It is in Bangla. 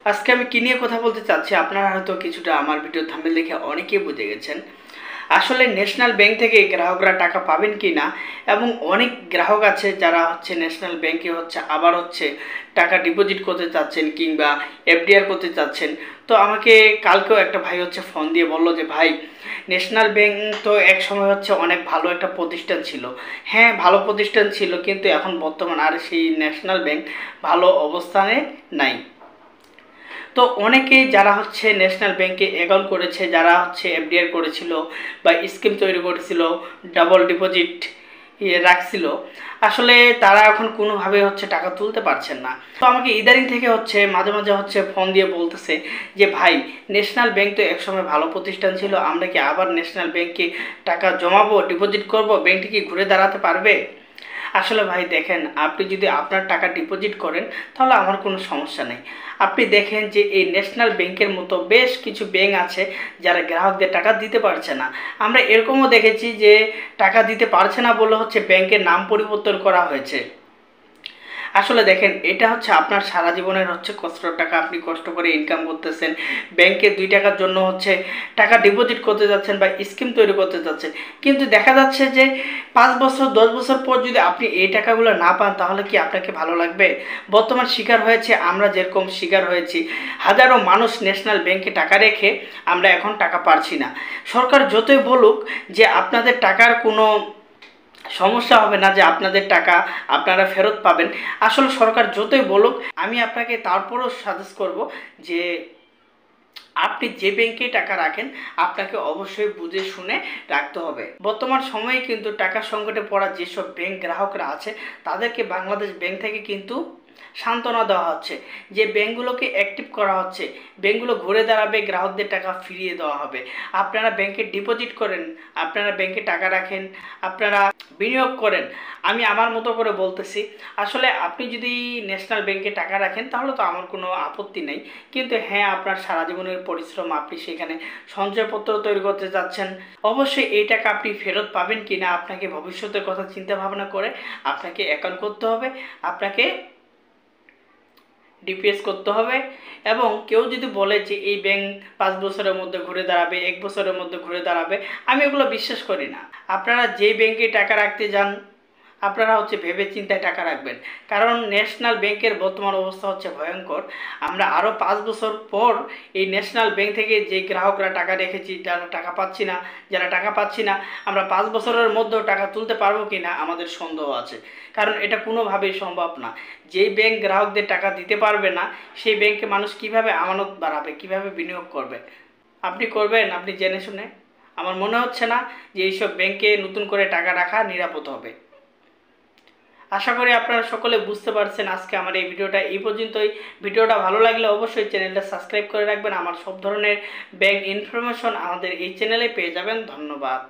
আজকে আমি কি নিয়ে কথা বলতে চাচ্ছি আপনারা হয়তো কিছুটা আমার ভিডিও থাম্বনেল দেখে অনেকেই বুঝে গেছেন। আসলে ন্যাশনাল ব্যাংক থেকে গ্রাহকরা টাকা পাবেন কি না, এবং অনেক গ্রাহক আছে যারা ন্যাশনাল ব্যাংকে আবার টাকা ডিপোজিট করতে চাচ্ছেন কিংবা এফডিআর করতে চাচ্ছেন। তো আমাকে কালকেও একটা ভাই ফোন দিয়ে বলল যে ভাই, ন্যাশনাল ব্যাংক তো এক সময় অনেক ভালো একটা প্রতিষ্ঠান ছিল। হ্যাঁ, ভালো প্রতিষ্ঠান ছিল, কিন্তু এখন বর্তমান আর সেই ন্যাশনাল ব্যাংক ভালো অবস্থানে নাই। তো অনেকেই যারা ন্যাশনাল ব্যাংকে অ্যাকাউন্ট করেছে, যারা এফডিআর করেছিল বা স্কিম তৈরি করেছিল, ডাবল ডিপোজিট রাখছিল, আসলে তারা এখন কোনোভাবে টাকা তুলতে পারছেন না। তো আমাকে ইদারিং থেকে মাঝে মাঝে ফোন দিয়ে বলতেছে যে ভাই, ন্যাশনাল ব্যাংক তো একসময় ভালো প্রতিষ্ঠান ছিল, আমরা কি আবার ন্যাশনাল ব্যাংকে টাকা জমাবো, ডিপোজিট করব, ব্যাংকটি কি ঘুরে দাঁড়াতে পারবে? আসলে ভাই দেখেন, আপনি যদি আপনার টাকা ডিপোজিট করেন তাহলে আমার কোনো সমস্যা নেই। আপনি দেখেন যে এই ন্যাশনাল ব্যাংকের মতো বেশ কিছু ব্যাংক আছে যারা গ্রাহকদের টাকা দিতে পারছে না। আমরা এরকমও দেখেছি যে টাকা দিতে পারছে না বলে ব্যাংকের নাম পরিবর্তন করা হয়েছে। আসলে দেখেন, এটা আপনার সারা জীবনের কষ্টের টাকা, আপনি কষ্ট করে ইনকাম করতেছেন, ব্যাংকে 2 টাকার জন্য টাকা ডিপোজিট করতে যাচ্ছেন বা স্কিম তৈরি করতে যাচ্ছেন, কিন্তু দেখা যাচ্ছে যে 5 বছর 10 বছর পর যদি আপনি এই টাকাগুলো না পান, তাহলে কি আপনাকে ভালো লাগবে? বর্তমান শিকার হয়েছে, আমরা যেরকম শিকার হয়েছি, হাজারো মানুষ ন্যাশনাল ব্যাংকে টাকা রেখে আমরা এখন টাকা পাচ্ছি না। সরকার যতই বলুক যে আপনাদের টাকার কোনো সমস্যা হবে না, যে আপনাদের টাকা আপনারা ফেরত পাবেন, আসলে সরকার যতই বলুক, আমি আপনাকে তারপরও সাজেস্ট করব যে আপনি যে ব্যাংকে টাকা রাখেন আপনাকে অবশ্যই বুঝে শুনে রাখতে হবে। বর্তমান সময়ে কিন্তু টাকা সংকটে পড়া যেসব ব্যাংক গ্রাহকরা আছে, তাদেরকে বাংলাদেশ ব্যাংক থেকে কিন্তু সান্ত্বনা দেওয়া হচ্ছে, যে ব্যাংকগুলোকে অ্যাক্টিভ করা হচ্ছে, ব্যাংকগুলো ঘুরে দাঁড়াবে, গ্রাহকদের টাকা ফিরিয়ে দেওয়া হবে। আপনারা ব্যাংকে ডিপোজিট করেন, আপনারা ব্যাংকে টাকা রাখেন, আপনারা বিনিয়োগ করেন। আমি আমার মতো করে বলতেছি, আসলে আপনি যদি ন্যাশনাল ব্যাংকে টাকা রাখেন তাহলে তো আমার কোনো আপত্তি নেই, কিন্তু হ্যাঁ, আপনার সারা জীবনের পরিশ্রম, আপনি সেখানে সঞ্চয়পত্র তৈরি করতে চাচ্ছেন, অবশ্যই এই টাকা আপনি ফেরত পাবেন কি না আপনাকে ভবিষ্যতের কথা চিন্তা ভাবনা করে আপনাকে অ্যাকাউন্ট করতে হবে, আপনাকে ডিপিএস করতে হবে। এবং কেউ যদি বলে যে এই ব্যাংক 5 বছরের মধ্যে ঘুরে দাঁড়াবে, 1 বছরের মধ্যে ঘুরে দাঁড়াবে, আমি এগুলো বিশ্বাস করি না। আপনারা যেই ব্যাংকে টাকা রাখতে যান, আপনারা ভেবে চিন্তায় টাকা রাখবেন, কারণ ন্যাশনাল ব্যাংকের বর্তমান অবস্থা ভয়ঙ্কর। আমরা আরও 5 বছর পর এই ন্যাশনাল ব্যাংক থেকে যে গ্রাহকরা টাকা রেখেছি, যারা টাকা পাচ্ছি না, আমরা 5 বছরের মধ্যেও টাকা তুলতে পারবো কি না আমাদের সন্দেহ আছে, কারণ এটা কোনোভাবেই সম্ভব না। যেই ব্যাংক গ্রাহকদের টাকা দিতে পারবে না, সেই ব্যাংকে মানুষ কিভাবে আমানত বাড়াবে, কিভাবে বিনিয়োগ করবে? আপনি করবেন? আপনি জেনে শুনে? আমার মনে হচ্ছে না যে এইসব ব্যাংকে নতুন করে টাকা রাখা নিরাপদ হবে। আশা করি আপনারা সকলে বুঝতে পারছেন। আজকে আমার এই ভিডিওটা এই পর্যন্তই। ভিডিওটা ভালো লাগলে অবশ্যই চ্যানেলটা সাবস্ক্রাইব করে রাখবেন। আমার সব ধরনের ব্যাংক ইনফরমেশন আমাদের এই চ্যানেলে পেয়ে যাবেন। ধন্যবাদ।